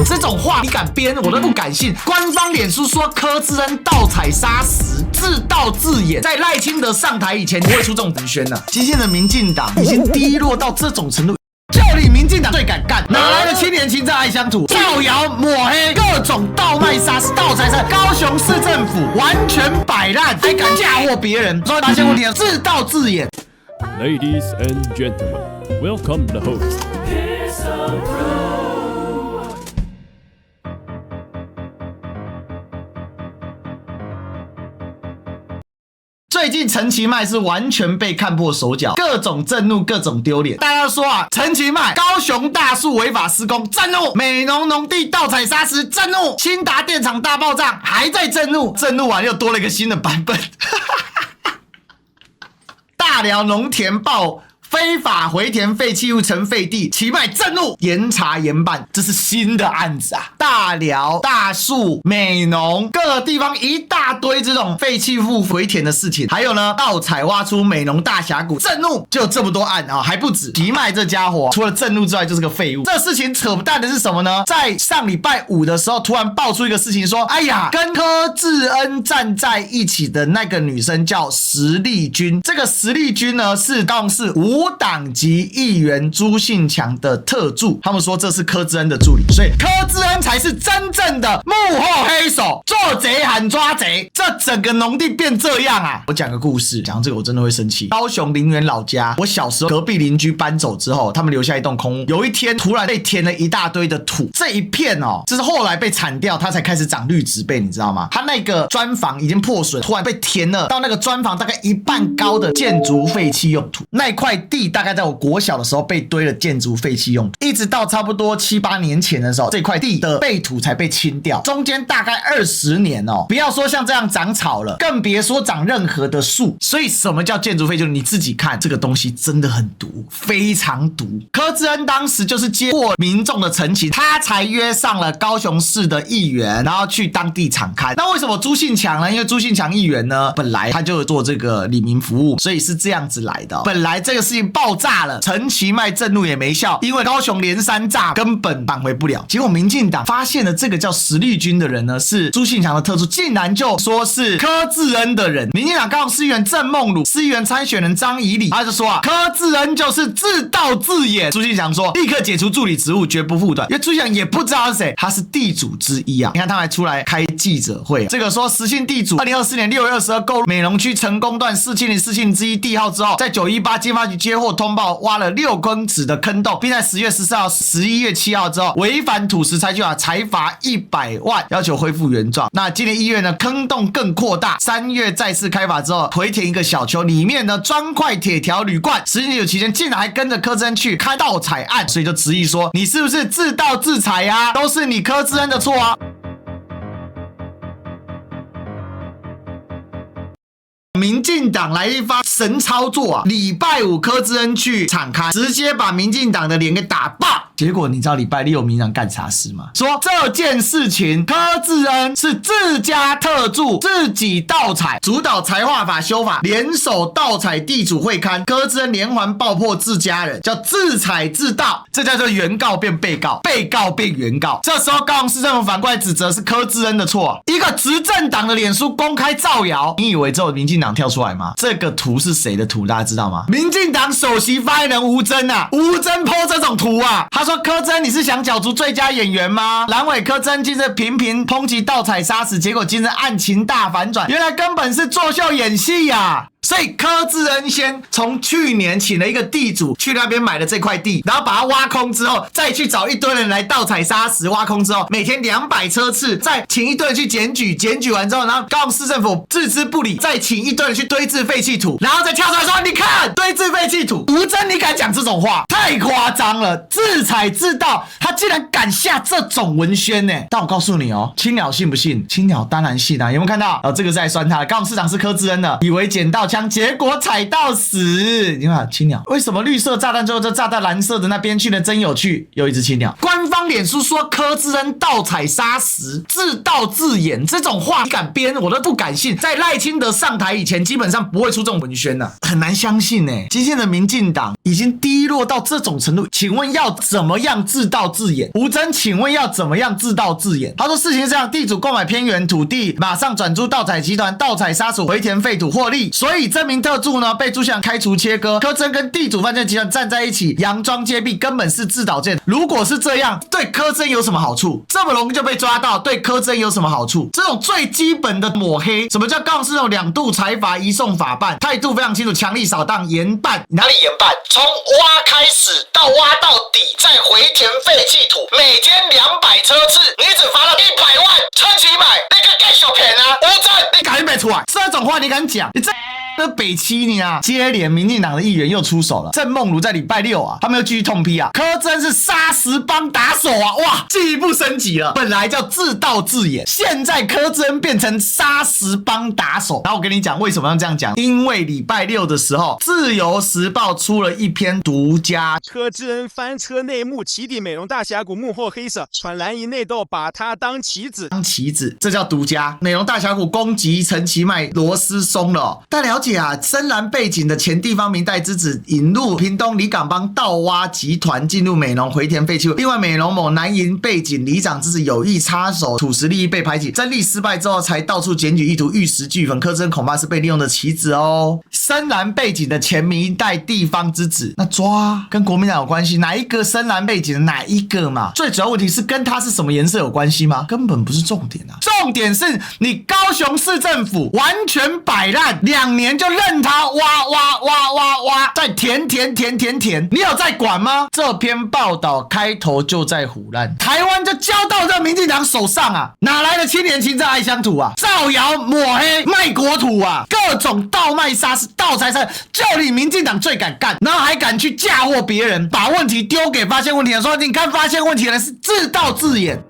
这种话你敢编，我都不敢信。官方脸书说柯志恩盗采砂石，自导自演，在赖清德上台以前不会出这种文宣的。今天的民进党已经低落到这种程度。就你民进党最敢干，哪来的青年情在爱乡土？造谣抹黑，各种倒卖砂石、盗采砂，高雄市政府完全摆烂，还敢嫁祸别人，所以发现问题了，自导自演。Ladies and gentlemen, welcome the host. 最近陈其迈是完全被看破手脚，各种震怒，各种丢脸。大家都说啊，陈其迈高雄大树违法施工，震怒；美浓农地盗采砂石，震怒；清达电厂大爆炸，还在震怒。震怒完又多了一个新的版本。大寮农田爆非法回填废弃物成废地，其迈震怒，严查严办，这是新的案子啊！大寮、大树、美浓各个地方一大堆这种废弃物回填的事情，还有呢，盗采挖出美浓大峡谷，震怒，就有这么多案啊，还不止。其迈这家伙除了震怒之外，就是个废物。这事情扯不淡的是什么呢？在上礼拜五的时候，突然爆出一个事情说，哎呀，跟柯志恩站在一起的那个女生叫石丽君，这个石丽君呢是高雄市无党籍议员朱信强的特助，他们说这是柯志恩的助理，所以柯志恩才是真正的幕后黑手，做贼喊抓贼，这整个农地变这样啊！我讲个故事，讲这个我真的会生气。高雄林园老家，我小时候隔壁邻居搬走之后，他们留下一栋空屋，有一天突然被填了一大堆的土，这一片哦，这是后来被铲掉，它才开始长绿植被，你知道吗？它那个砖房已经破损，突然被填了到那个砖房大概一半高的建筑废弃用土，那块地大概在我国小的时候被堆了建筑废弃用土，一直到差不多7、8年前的时候，这块地的废土才被清掉，中间大概20年哦，不要说像这样长草了，更别说长任何的树。所以什么叫建筑废弃物？你自己看，这个东西真的很毒，非常毒。柯志恩当时就是接过民众的陈情，他才约上了高雄市的议员，然后去当地场勘。那为什么朱信强呢？因为朱信强议员呢，本来他就做这个里民服务，所以是这样子来的。本来这个事情爆炸了，陈其迈震怒也没效，因为高雄连三炸根本挽回不了。结果民进党发现了这个叫石丽君的人呢，是朱信强的特助，竟然就说是柯志恩的人。民进党高雄市议员郑梦鲁、市议员参选人张以礼，他就说啊，柯志恩就是自导自演。朱信强说立刻解除助理职务，绝不复短。因为朱信强也不知道是谁，他是地主之一啊。你看他还出来开记者会，这个说实姓地主2024年6月22日购入美浓区成功段470之一地号之后，在918经发局接获通报，挖了6公尺的坑洞，并在10月14号、11月7号之后违反土石裁决法，裁罚100万，要求恢复原状。那今年1月呢，坑洞更扩大，3月再次开罚之后，回填一个小丘，里面呢砖块、铁条、铝罐。实际有期间竟然还跟着柯志恩去看盗采案，所以就质疑说，你是不是自盗自采啊？都是你柯志恩的错啊！民进党来一发神操作啊！礼拜五柯志恩去场勘，直接把民进党的脸给打爆。结果你知道礼拜六民进党干啥事吗？说这件事情柯志恩是自家特助，自己盗采，主导财划法修法，联手盗采地主会勘，柯志恩连环爆破自家人，叫自采自盗，这叫做原告变被告，被告变原告。这时候高雄市政府反过来指责是柯志恩的错，一个执政党的脸书公开造谣，你以为只有民进党跳出来吗？这个图是谁的图？大家知道吗？民进党首席发言人吴峥啊，吴峥 po 这种图啊，他说柯志恩你是想角逐最佳演员吗？蓝委柯志恩近日频频抨击盗采砂石，结果今日案情大反转，原来根本是作秀演戏啊！所以柯志恩先从去年请了一个地主去那边买了这块地，然后把它挖空之后，再去找一堆人来盗采砂石，挖空之后每天200车次，再请一堆人去检举，检举完之后，然后高雄市政府置之不理，再请一堆人去堆置废弃土，然后再跳出来说你看堆置废弃土。吴峥你敢讲这种话？太夸张了，自采自盗，他竟然敢下这种文宣呢！但我告诉你哦，青鸟信不信？青鸟当然信啊！有没有看到？这个是在酸他，高雄市长是柯志恩的，以为捡到枪，结果踩到死。你看青鸟，为什么绿色炸弹最后就炸到蓝色的那边去呢？真有趣，又一只青鸟。官方脸书说柯志恩盗采砂石，自导自演，这种话你敢编，我都不敢信。在赖清德上台以前，基本上不会出这种文宣的，很难相信呢。今天的民进党已经低落到这种程度，请问要怎么样自导自演？吴峥，请问要怎么样自导自演？他说事情是这样，地主购买偏远土地，马上转租盗采集团，盗采砂石回填废土获利，所以这名特助呢被朱祥开除切割。柯真跟地主犯罪集团站在一起，佯装揭弊，根本是自导自演。如果是这样，对柯真有什么好处？这么容易就被抓到，对柯真有什么好处？这种最基本的抹黑，什么叫告示那种2度裁罚移送法办，态度非常清楚，强力扫荡严办。哪里严办？从挖开始到挖到底，再回填废弃土，每天200车次，你只罚了100万，撑起买，你个盖小骗啊！吴峥，你敢没出来？这种话你敢讲？你这北七你啊！接连民进党的议员又出手了。郑梦如在礼拜6啊，他们又继续痛批啊，柯真是砂石帮打手啊！哇，进一步升级了，本来叫自导自演，现在柯真变成砂石帮打手。然后我跟你讲为什么要这样讲，因为礼拜6的时候，自由时报出了一篇独家柯志恩翻车内幕，起底美容大峡谷幕后黑手，传蓝营内斗把他当棋子，这叫独家。美容大峡谷攻击陈其迈螺丝松了哦，大家了解啊，深蓝背景的前地方民代之子引入屏东里港帮盗挖集团进入美浓回填废弃物，另外美浓某南营背景里长之子有意插手土石利益被排挤，争议失败之后才到处检举意图玉石俱焚，柯真恐怕是被利用的棋子哦。深蓝背景的前民代地方之子，那抓跟国民党有关系？哪一个深蓝背景的哪一个嘛？最主要问题是跟他是什么颜色有关系吗？根本不是重点啊，重点是你高雄市政府完全摆烂，2年就任他挖，再填，你有在管吗？这篇报道开头就在唬烂，台湾就交到这民进党手上啊，哪来的青年情在爱乡土啊？造谣抹黑卖国土啊，各种倒卖砂石、盗财产，就你民进党最敢干，然后还敢去嫁祸别人，把问题丢给发现问题的人，说你看发现问题的人是自导自演。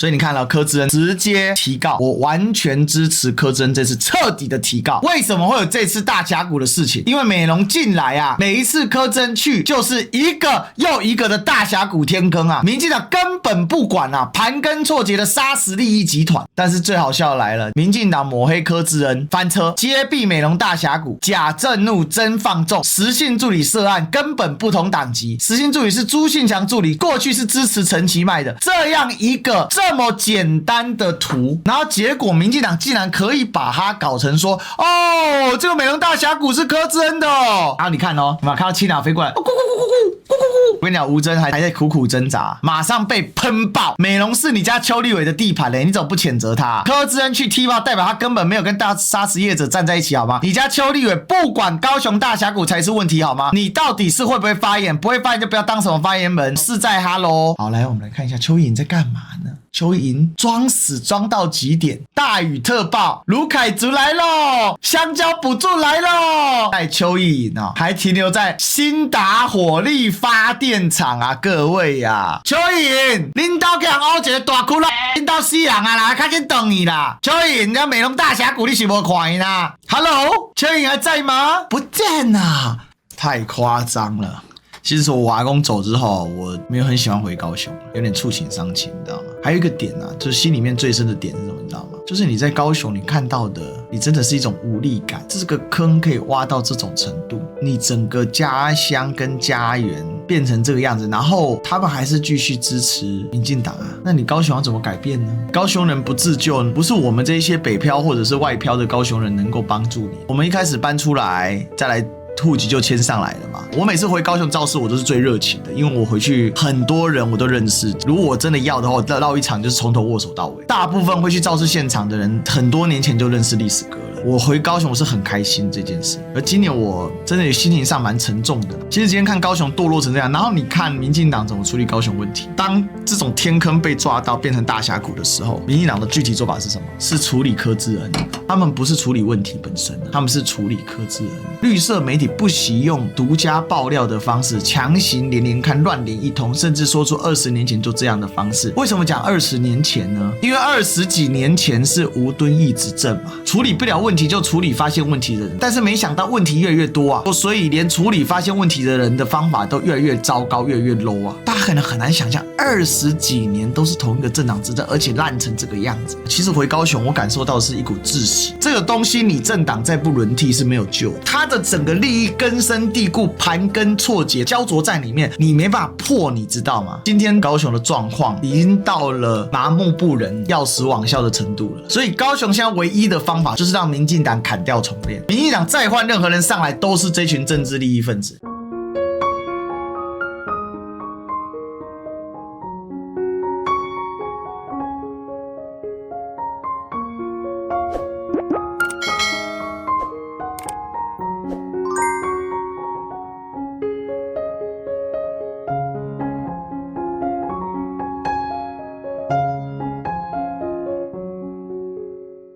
所以你看了柯志恩直接提告，我完全支持柯志恩这次彻底的提告。为什么会有这次大峡谷的事情？因为美浓进来啊，每一次柯志恩去就是一个又一个的大峡谷天坑啊，民进党根本不管啊，盘根错节的砂石利益集团。但是最好笑的来了，民进党抹黑柯志恩翻车，揭弊美浓大峡谷，假震怒真放纵，实信助理涉案根本不同党籍，实信助理是朱信强助理，过去是支持陈其迈的，这样一个这么简单的图，然后结果民进党竟然可以把它搞成说，哦，这个美浓大峡谷是柯志恩的哦。然后你看哦，有没有看到青鸟飞过来？我跟你讲，吴峥还在苦苦挣扎，马上被喷爆。美浓是你家邱立伟的地盘嘞，你怎么不谴责他？柯志恩去踢爆，代表他根本没有跟大砂石业者站在一起，好吗？你家邱立伟不管高雄大峡谷才是问题，好吗？你到底是会不会发言？不会发言就不要当什么发言人，是在哈喽。好，来我们来看一下邱莹在干嘛呢？邱莹装死装到极点，大雨特报，卢凯族来咯，香蕉补助来咯。在邱莹啊，还停留在新达火力发电厂啊，各位啊，邱莹，恁兜给人凹一个大窟窿，恁兜死人啊啦，赶紧等你啦。邱莹，那美浓大峡谷你是没看伊啦 ？Hello， 邱莹还在吗？不见啦，太夸张了。其实我阿公走之后，我没有很喜欢回高雄，有点触情伤情，你知道吗？还有一个点啊，就是心里面最深的点是什么，你知道吗？就是你在高雄你看到的，你真的是一种无力感。这个坑可以挖到这种程度，你整个家乡跟家园变成这个样子，然后他们还是继续支持民进党啊，那你高雄要怎么改变呢？高雄人不自救，不是我们这些北漂或者是外漂的高雄人能够帮助你。我们一开始搬出来，再来户籍就迁上来了嘛。我每次回高雄造势，我都是最热情的，因为我回去很多人我都认识。如果我真的要的话，我绕一场就是从头握手到尾。大部分会去造势现场的人，很多年前就认识历史哥了。我回高雄我是很开心这件事，而今年我真的心情上蛮沉重的。其实今天看高雄堕落成这样，然后你看民进党怎么处理高雄问题，当这种天坑被抓到变成大峡谷的时候，民进党的具体做法是什么？是处理柯志恩，他们不是处理问题本身，他们是处理柯志恩。绿色媒体不惜用独家爆料的方式，强行连看乱连一通，甚至说出20年前就这样的方式。为什么讲20年前呢？因为20几年前是吴敦义执政嘛，处理不了问题就处理发现问题的人，但是没想到问题越来越多啊，所以连处理发现问题的人的方法都越来越糟糕，越来越 low 啊。大家可能很难想象20几年都是同一个政党执政，而且烂成这个样子。其实回高雄我感受到的是一股窒息，这个东西你政党再不轮替是没有救的，它的整个利益根深蒂固，盘根错节，焦灼在里面，你没办法破，你知道吗？今天高雄的状况已经到了麻木不仁、药石罔效的程度了，所以高雄现在唯一的方法就是让民进党砍掉重练，民进党再换任何人上来都是这群政治利益分子。